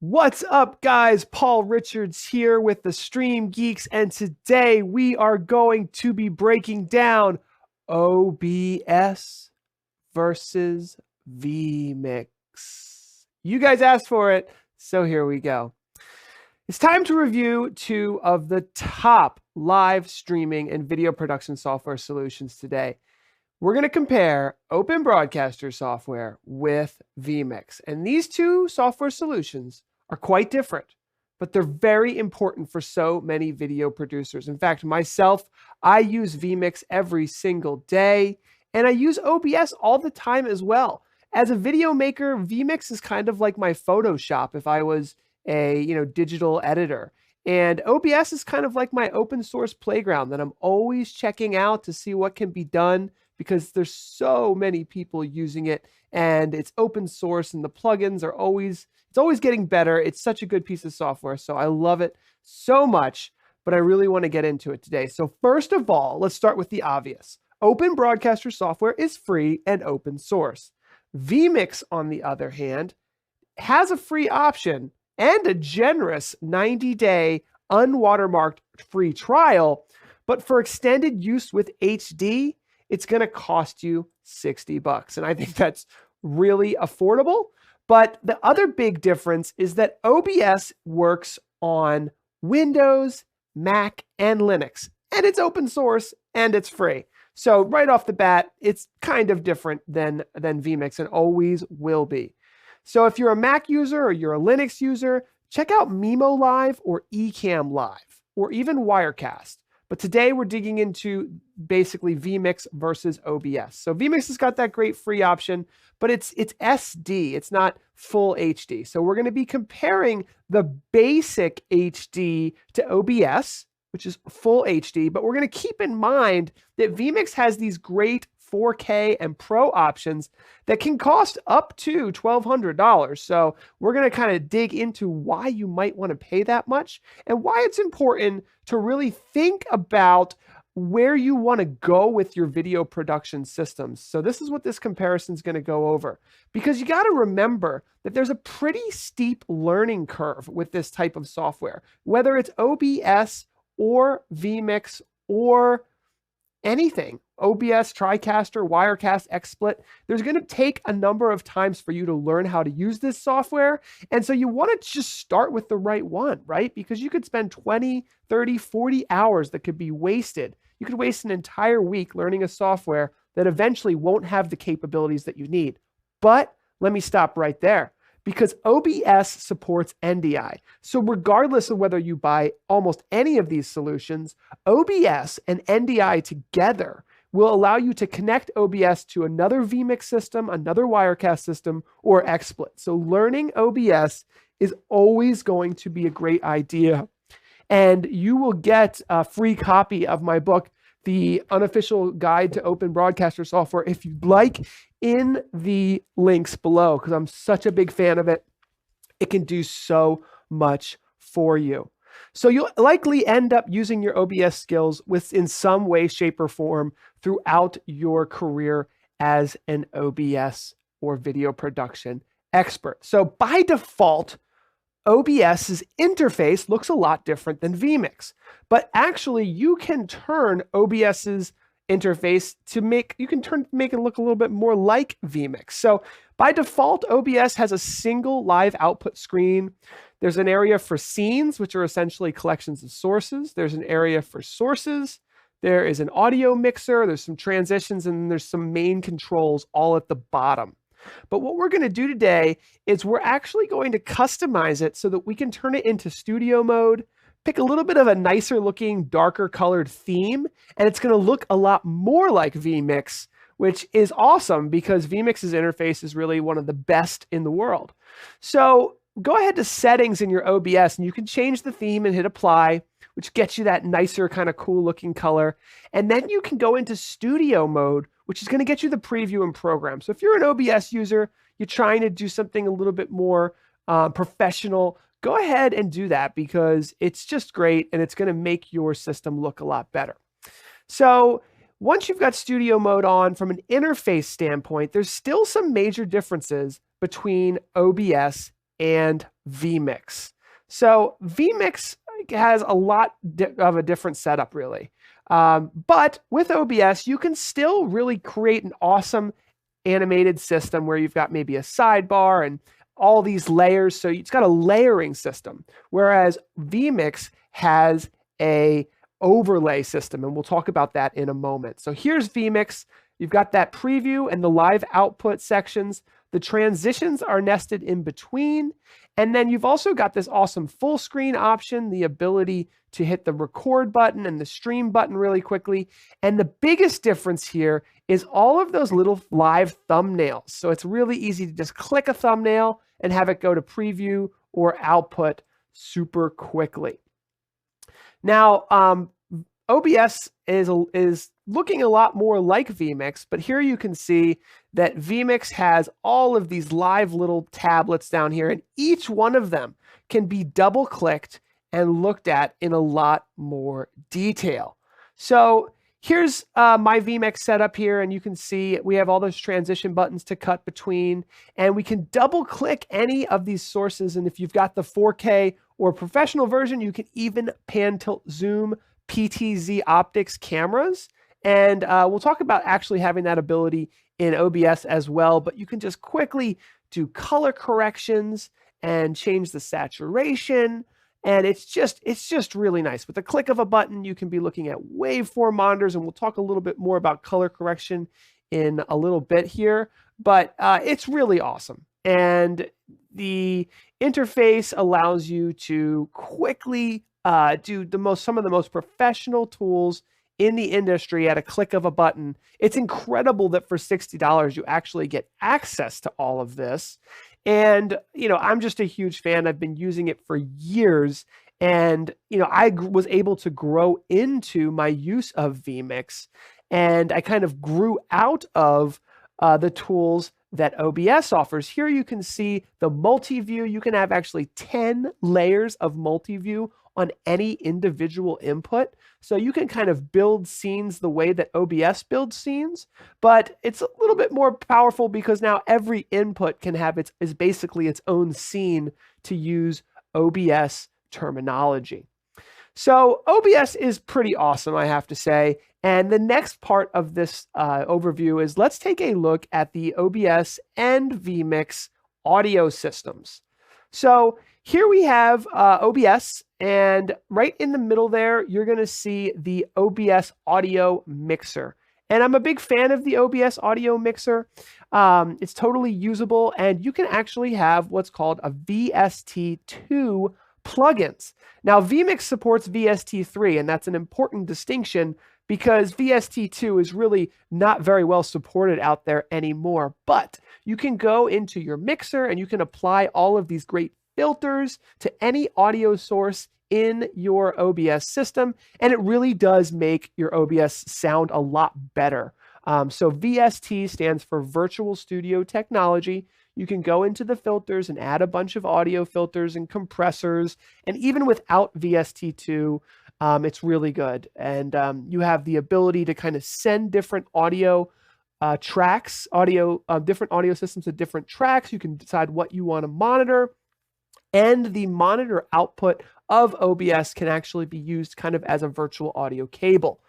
What's up, guys? Paul Richards here with the Stream Geeks, and today we are going to be breaking down OBS versus vMix. You guys asked for it, so here we go. It's time to review two of the top live streaming and video production software solutions today. We're going to compare Open Broadcaster software with vMix, and these two software solutions are quite different, but they're very important for so many video producers. In fact, myself, I use vMix every single day, and I use OBS all the time as well. As a video maker, vMix is kind of like my Photoshop if I was a digital editor. And OBS is kind of like my open source playground that I'm always checking out to see what can be done, because there's so many people using it and it's open source and the plugins are always getting better. It's such a good piece of software. So I love it so much, but I really want to get into it today. So first of all, let's start with the obvious. Open Broadcaster software is free and open source. vMix, on the other hand, has a free option and a generous 90-day unwatermarked free trial, but for extended use with HD, it's going to cost you $60. And I think that's really affordable. But the other big difference is that OBS works on Windows, Mac, and Linux. And it's open source and it's free. So right off the bat, it's kind of different than vMix and always will be. So if you're a Mac user or you're a Linux user, check out Mimo Live or Ecamm Live or even Wirecast. But today we're digging into basically vMix versus OBS. So vMix has got that great free option, but it's SD. It's not full HD. So we're going to be comparing the basic HD to OBS, which is full HD. But we're going to keep in mind that vMix has these great 4K and Pro options that can cost up to $1,200. So we're going to kind of dig into why you might want to pay that much and why it's important to really think about where you want to go with your video production systems. So this is what this comparison is going to go over, because you got to remember that there's a pretty steep learning curve with this type of software, whether it's OBS or vMix or anything, OBS, TriCaster, Wirecast, XSplit. There's going to take a number of times for you to learn how to use this software. And so you want to just start with the right one, right? Because you could spend 20, 30, 40 hours that could be wasted. You could waste an entire week learning a software that eventually won't have the capabilities that you need. But let me stop right there, because OBS supports NDI. So regardless of whether you buy almost any of these solutions, OBS and NDI together will allow you to connect OBS to another vMix system, another Wirecast system, or XSplit. So learning OBS is always going to be a great idea. And you will get a free copy of my book, The Unofficial Guide to Open Broadcaster Software, if you'd like, in the links below, because I'm such a big fan of it. It can do so much for you. So you'll likely end up using your OBS skills in some way, shape, or form throughout your career as an OBS or video production expert. So by default, OBS's interface looks a lot different than vMix, but actually you can turn OBS's interface to make it look a little bit more like vMix. So by default, OBS has a single live output screen. There's an area for scenes, which are essentially collections of sources. There's an area for sources. There is an audio mixer. There's some transitions, and then there's some main controls all at the bottom. But what we're going to do today is we're actually going to customize it so that we can turn it into studio mode, pick a little bit of a nicer looking, darker colored theme, and it's going to look a lot more like vMix, which is awesome because vMix's interface is really one of the best in the world. So go ahead to settings in your OBS and you can change the theme and hit apply, which gets you that nicer kind of cool looking color. And then you can go into studio mode, which is going to get you the preview and program. So if you're an OBS user, you're trying to do something a little bit more professional, go ahead and do that, because it's just great and it's going to make your system look a lot better. So once you've got studio mode on, from an interface standpoint, there's still some major differences between OBS and vMix. So vMix has a lot of a different setup, really. But with OBS, you can still really create an awesome animated system where you've got maybe a sidebar and all these layers. So it's got a layering system, whereas vMix has a overlay system, and we'll talk about that in a moment. So here's vMix. You've got that preview and the live output sections. The transitions are nested in between. And then you've also got this awesome full screen option, the ability to hit the record button and the stream button really quickly. And the biggest difference here is all of those little live thumbnails. So it's really easy to just click a thumbnail and have it go to preview or output super quickly. Now, OBS is looking a lot more like vMix, but here you can see that vMix has all of these live little tablets down here, and each one of them can be double-clicked and looked at in a lot more detail. So here's my vMix setup here, and you can see we have all those transition buttons to cut between, and we can double-click any of these sources, and if you've got the 4K or professional version, you can even pan, tilt, zoom PTZ optics cameras. And we'll talk about actually having that ability in OBS as well, but you can just quickly do color corrections and change the saturation. And it's just really nice. With the click of a button, you can be looking at waveform monitors, and we'll talk a little bit more about color correction in a little bit here, but it's really awesome. And the interface allows you to quickly do some of the most professional tools in the industry at a click of a button. It's incredible that for $60 you actually get access to all of this. And I'm just a huge fan. I've been using it for years, and I was able to grow into my use of vMix, and I kind of grew out of the tools that OBS offers. Here you can see the multi-view. You can have actually 10 layers of multi-view on any individual input. So you can kind of build scenes the way that OBS builds scenes, but it's a little bit more powerful because now every input can have is basically its own scene, to use OBS terminology. So OBS is pretty awesome, I have to say. And the next part of this overview is let's take a look at the OBS and vMix audio systems. So here we have OBS, and right in the middle there, you're going to see the OBS audio mixer. And I'm a big fan of the OBS audio mixer. It's totally usable, and you can actually have what's called a VST2 plugins. Now, vMix supports VST3, and that's an important distinction because VST2 is really not very well supported out there anymore. But you can go into your mixer and you can apply all of these great filters to any audio source in your OBS system, and it really does make your OBS sound a lot better. So VST stands for Virtual Studio Technology. You can go into the filters and add a bunch of audio filters and compressors, and even without VST2, it's really good. And you have the ability to kind of send different audio tracks, different audio systems to different tracks. You can decide what you want to monitor. And the monitor output of OBS can actually be used kind of as a virtual audio cable.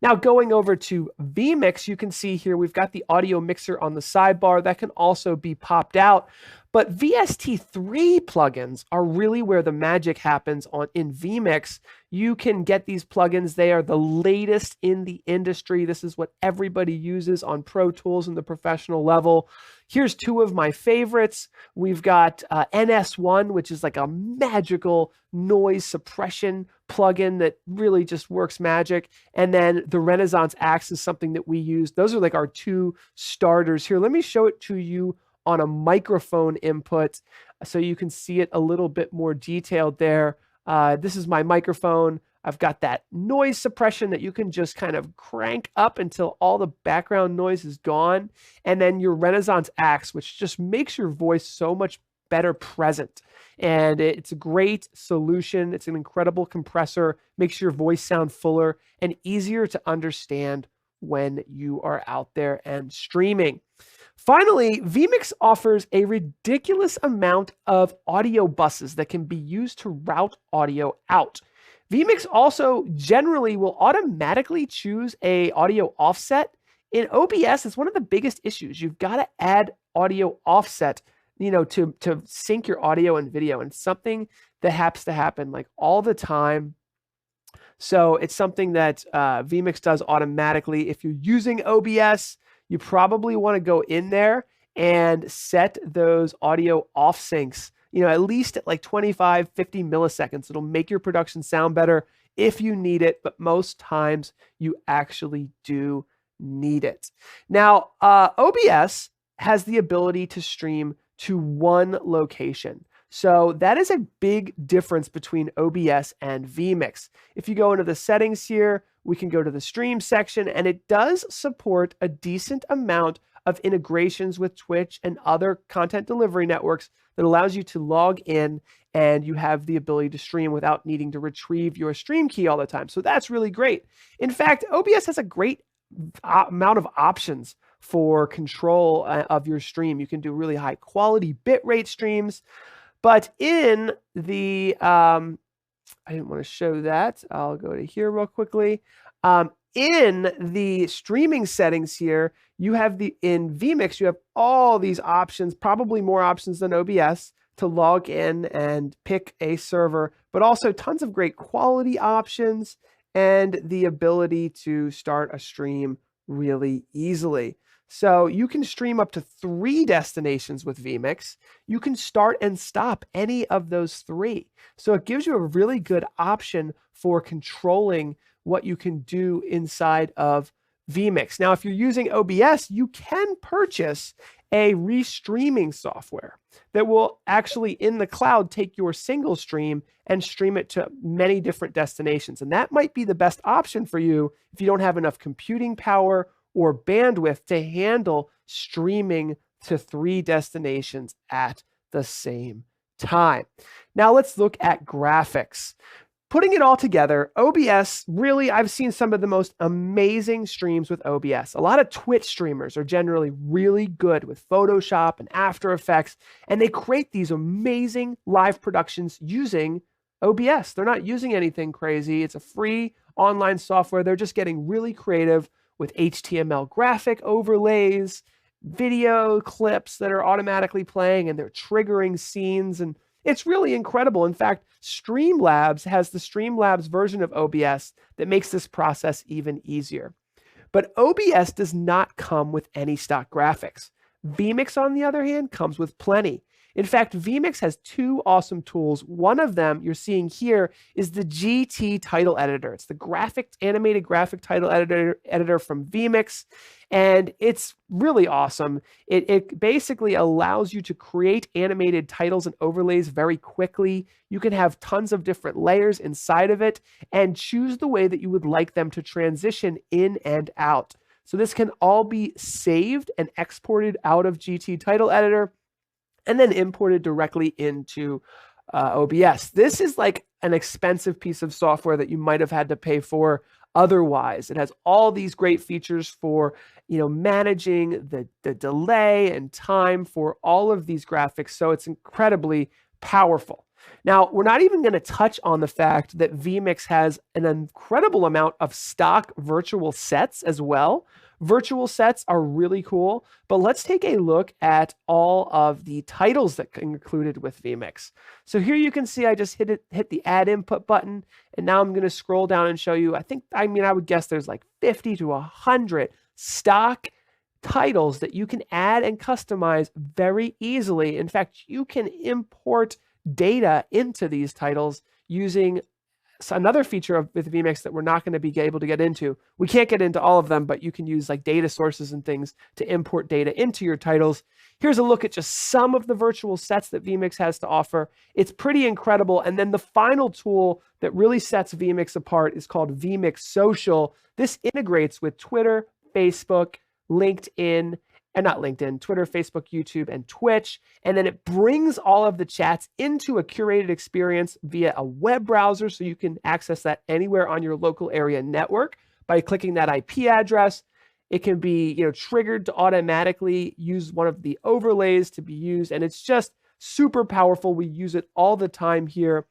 Now, going over to vMix, you can see here we've got the audio mixer on the sidebar that can also be popped out. But VST3 plugins are really where the magic happens in vMix. You can get these plugins. They are the latest in the industry. This is what everybody uses on Pro Tools and the professional level. Here's two of my favorites. We've got NS1, which is like a magical noise suppression plugin that really just works magic. And then the Renaissance Axe is something that we use. Those are like our two starters here. Let me show it to you on a microphone input so you can see it a little bit more detailed there. This is my microphone. I've got that noise suppression that you can just kind of crank up until all the background noise is gone. And then your Renaissance Axe, which just makes your voice so much better present. And it's a great solution. It's an incredible compressor, makes your voice sound fuller and easier to understand when you are out there and streaming. Finally, vMix offers a ridiculous amount of audio buses that can be used to route audio out. vMix also generally will automatically choose a audio offset. In OBS, it's one of the biggest issues. You've got to add audio offset, to sync your audio and video, and something that has to happen like all the time. So it's something that vMix does automatically. If you're using OBS, you probably want to go in there and set those audio off syncs, at least at like 25, 50 milliseconds. It'll make your production sound better if you need it, but most times you actually do need it. Now, OBS has the ability to stream to one location. So that is a big difference between OBS and vMix. If you go into the settings here, we can go to the stream section, and it does support a decent amount of integrations with Twitch and other content delivery networks that allows you to log in and you have the ability to stream without needing to retrieve your stream key all the time. So that's really great. In fact, OBS has a great amount of options for control of your stream. You can do really high quality bitrate streams. But in the, I didn't want to show that. I'll go to here real quickly. In the streaming settings here, you have in vMix, you have all these options, probably more options than OBS, to log in and pick a server, but also tons of great quality options and the ability to start a stream really easily. So you can stream up to 3 destinations with vMix. You can start and stop any of those 3. So it gives you a really good option for controlling what you can do inside of vMix. Now, if you're using OBS, you can purchase a restreaming software that will actually in the cloud take your single stream and stream it to many different destinations. And that might be the best option for you if you don't have enough computing power or bandwidth to handle streaming to 3 destinations at the same time. Now let's look at graphics. Putting it all together, OBS, really, I've seen some of the most amazing streams with OBS. A lot of Twitch streamers are generally really good with Photoshop and After Effects, and they create these amazing live productions using OBS. They're not using anything crazy. It's a free online software. They're just getting really creative with HTML graphic overlays, video clips that are automatically playing, and they're triggering scenes, and it's really incredible. In fact, Streamlabs has the Streamlabs version of OBS that makes this process even easier. But OBS does not come with any stock graphics. vMix, on the other hand, comes with plenty. In fact, vMix has 2 awesome tools. One of them you're seeing here is the GT title editor. It's the animated graphic title editor from vMix, and it's really awesome. It basically allows you to create animated titles and overlays very quickly. You can have tons of different layers inside of it and choose the way that you would like them to transition in and out. So this can all be saved and exported out of GT title editor and then imported directly into OBS. This is like an expensive piece of software that you might have had to pay for otherwise. It has all these great features for, managing the delay and time for all of these graphics. So it's incredibly powerful. Now, we're not even going to touch on the fact that vMix has an incredible amount of stock virtual sets as well. Virtual sets are really cool, but let's take a look at all of the titles that are included with vMix. So here you can see I just hit the add input button, and now I'm going to scroll down and show you, I would guess there's like 50 to 100 stock titles that you can add and customize very easily. In fact, you can import data into these titles using another feature with vMix that we're not going to be able to get into. We can't get into all of them, but you can use like data sources and things to import data into your titles. Here's a look at just some of the virtual sets that vMix has to offer. It's pretty incredible. And then the final tool that really sets vMix apart is called vMix Social. This integrates with Twitter, Facebook, LinkedIn, and not LinkedIn, Twitter, Facebook, YouTube, and Twitch. And then it brings all of the chats into a curated experience via a web browser, so you can access that anywhere on your local area network by clicking that IP address. It can be, triggered to automatically use one of the overlays to be used. And it's just super powerful. We use it all the time here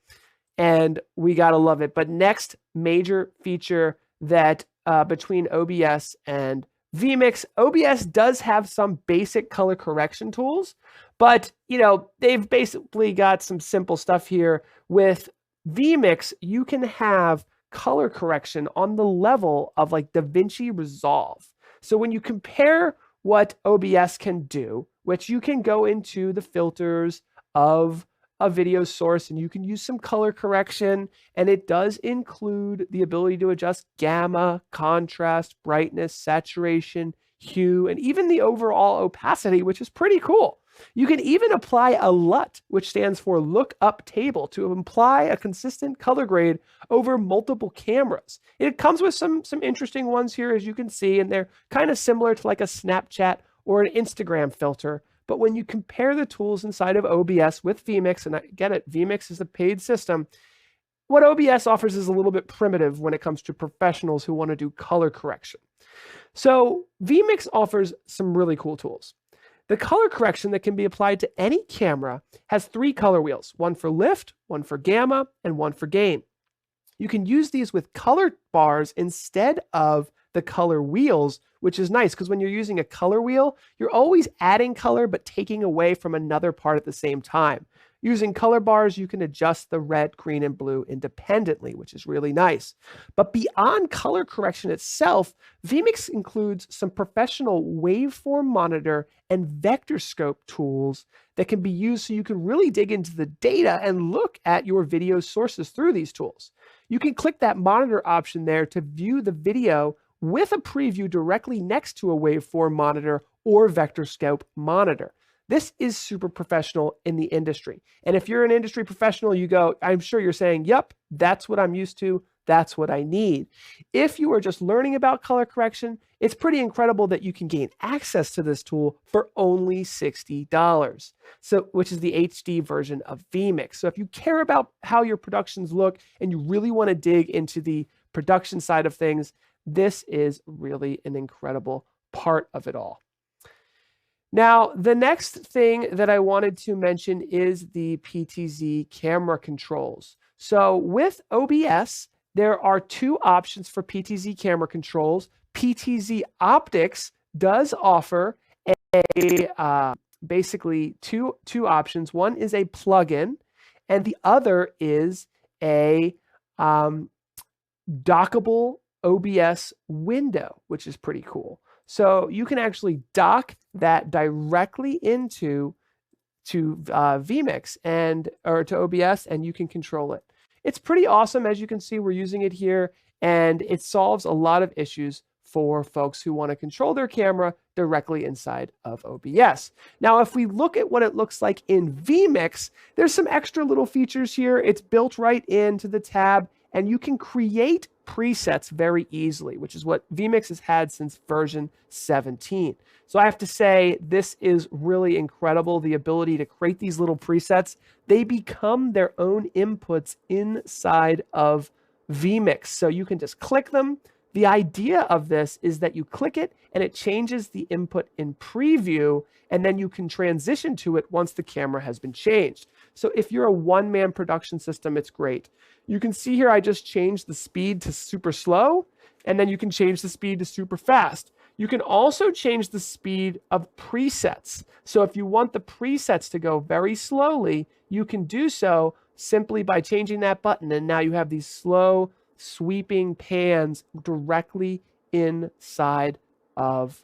and we got to love it. But next major feature that between OBS and vMix, OBS does have some basic color correction tools, but they've basically got some simple stuff here. With vMix, you can have color correction on the level of like DaVinci Resolve. So when you compare what OBS can do, which you can go into the filters of a video source and you can use some color correction, and it does include the ability to adjust gamma, contrast, brightness, saturation, hue, and even the overall opacity, which is pretty cool. You can even apply a LUT, which stands for look up table, to imply a consistent color grade over multiple cameras. It comes with some interesting ones here, as you can see, and they're kind of similar to like a Snapchat or an Instagram filter. But when you compare the tools inside of OBS with vMix, and I get it, vMix is a paid system, what OBS offers is a little bit primitive when it comes to professionals who want to do color correction. So vMix offers some really cool tools. The color correction that can be applied to any camera has 3 color wheels, one for lift, one for gamma, and one for gain. You can use these with color bars instead of the color wheels, which is nice because when you're using a color wheel, you're always adding color but taking away from another part at the same time. Using color bars, you can adjust the red, green, and blue independently, which is really nice. But beyond color correction itself, vMix includes some professional waveform monitor and vector scope tools that can be used so you can really dig into the data and look at your video sources through these tools. You can click that monitor option there to view the video with a preview directly next to a waveform monitor or vector scope monitor. This is super professional in the industry. And if you're an industry professional, you go, I'm sure you're saying, yep, that's what I'm used to. That's what I need. If you are just learning about color correction, it's pretty incredible that you can gain access to this tool for only $60, which is the HD version of vMix. So if you care about how your productions look and you really want to dig into the production side of things, this is really an incredible part of it all. Now, the next thing that I wanted to mention is the PTZ camera controls. So with OBS, there are 2 options for PTZ camera controls. PTZ Optics does offer basically two options. One is a plugin, and the other is a dockable OBS window, which is pretty cool. So you can actually dock that directly into vMix or to OBS, and you can control it. It's pretty awesome. As you can see, we're using it here, and it solves a lot of issues for folks who want to control their camera directly inside of OBS. Now, if we look at what it looks like in vMix, there's some extra little features here. It's built right into the tab, and you can create presets very easily, which is what vMix has had since version 17. So I have to say, this is really incredible, the ability to create these little presets. They become their own inputs inside of vMix. So you can just click them. The idea of this is that you click it and it changes the input in preview, and then you can transition to it once the camera has been changed. So if you're a one-man production system, it's great. You can see here I just changed the speed to super slow, and then you can change the speed to super fast. You can also change the speed of presets. So if you want the presets to go very slowly, you can do so simply by changing that button, and now you have these slow sweeping pans directly inside of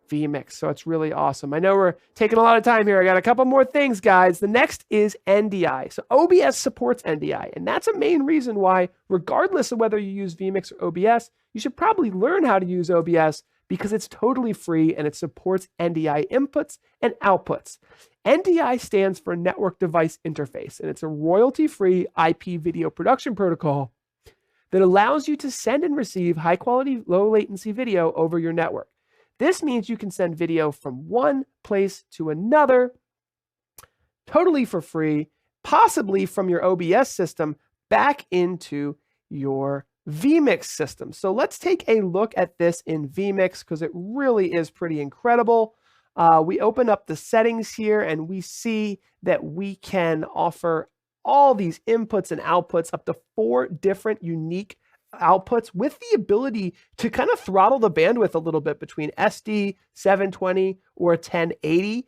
vMix. So it's really awesome. I know we're taking a lot of time here. I got a couple more things, guys. The next is NDI. So OBS supports NDI, and that's a main reason why, regardless of whether you use vMix or OBS, you should probably learn how to use OBS, because it's totally free and it supports NDI inputs and outputs. NDI stands for Network Device Interface, and it's a royalty-free IP video production protocol that allows you to send and receive high-quality, low-latency video over your network. This means you can send video from one place to another totally for free, possibly from your OBS system back into your vMix system. So let's take a look at this in vMix because it really is pretty incredible. We open up the settings here and we see that we can offer all these inputs and outputs, up to 4 different unique outputs with the ability to kind of throttle the bandwidth a little bit between SD, 720, or 1080.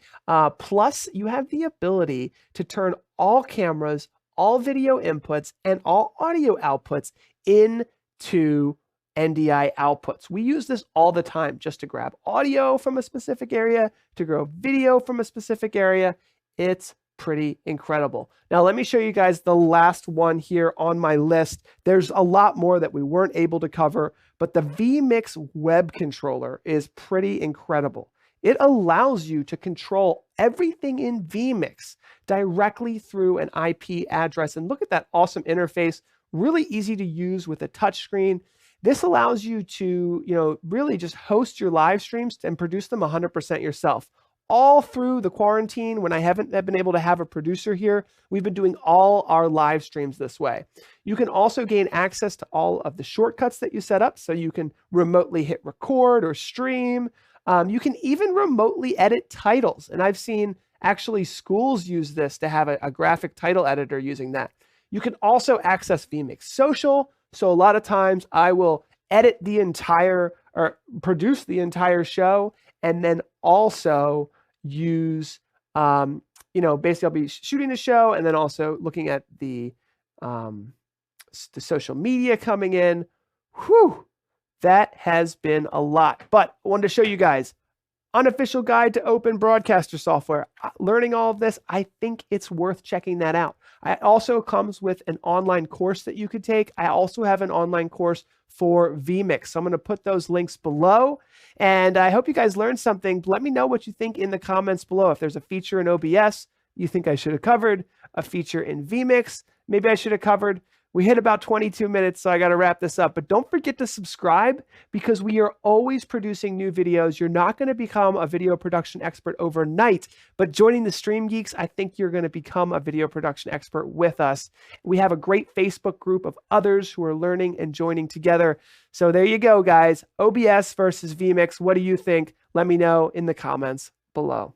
Plus, you have the ability to turn all cameras, all video inputs, and all audio outputs into NDI outputs. We use this all the time just to grab audio from a specific area, to grab video from a specific area. It's pretty incredible. Now, let me show you guys the last one here on my list. There's a lot more that we weren't able to cover, but the vMix web controller is pretty incredible. It allows you to control everything in vMix directly through an IP address. And look at that awesome interface, really easy to use with a touchscreen. This allows you to, really just host your live streams and produce them 100% yourself. All through the quarantine, when I haven't been able to have a producer here, we've been doing all our live streams this way. You can also gain access to all of the shortcuts that you set up, so you can remotely hit record or stream. You can even remotely edit titles, and I've seen actually schools use this to have a graphic title editor using that. You can also access vMix Social, so a lot of times I will edit the entire or produce the entire show, and then also use, basically I'll be shooting the show and then also looking at the social media coming in. Whew, that has been a lot, but I wanted to show you guys unofficial guide to open broadcaster software. Learning all of this, I think it's worth checking that out. It also comes with an online course that you could take. I also have an online course for vMix. So I'm going to put those links below. And I hope you guys learned something. Let me know what you think in the comments below. If there's a feature in OBS you think I should have covered, a feature in vMix maybe I should have covered. We hit about 22 minutes, so I got to wrap this up. But don't forget to subscribe because we are always producing new videos. You're not going to become a video production expert overnight, but joining the Stream Geeks, I think you're going to become a video production expert with us. We have a great Facebook group of others who are learning and joining together. So there you go, guys. OBS versus vMix. What do you think? Let me know in the comments below.